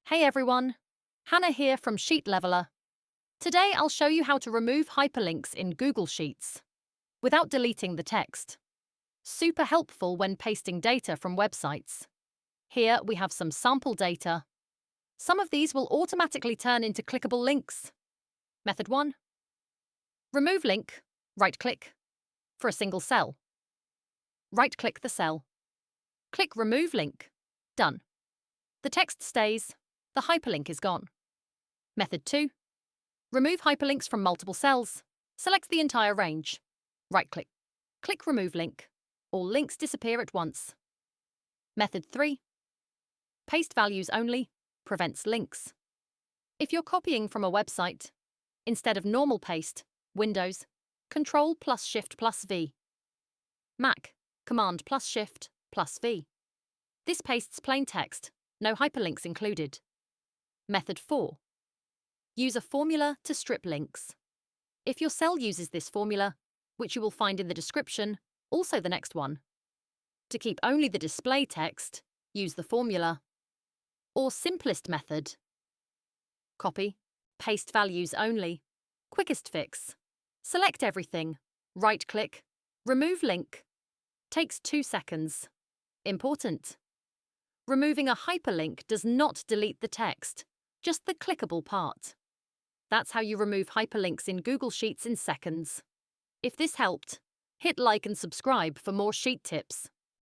Hey everyone, Hannah here from Sheet Leveler. Today I'll show you how to remove hyperlinks in Google Sheets without deleting the text. Super helpful when pasting data from websites. Here we have some sample data. Some of these will automatically turn into clickable links. Method 1. Remove link, right-click, for a single cell. Right-click the cell. Click Remove Link. Done. The text stays, the hyperlink is gone. Method 2. Remove hyperlinks from multiple cells. Select the entire range. Right-click. Click Remove Link. All links disappear at once. Method 3. Paste values only. Prevents links. If you're copying from a website, instead of normal paste, Windows, Ctrl plus Shift plus V. Mac, Command plus Shift plus V. This pastes plain text, no hyperlinks included. Method 4. Use a formula to strip links. If your cell uses this formula, which you will find in the description, also the next one. To keep only the display text, use the formula. Or simplest method. Copy, paste values only. Quickest fix. Select everything. Right-click. Remove link. Takes 2 seconds. Important. Removing a hyperlink does not delete the text, just the clickable part. That's how you remove hyperlinks in Google Sheets in seconds. If this helped, hit like and subscribe for more sheet tips.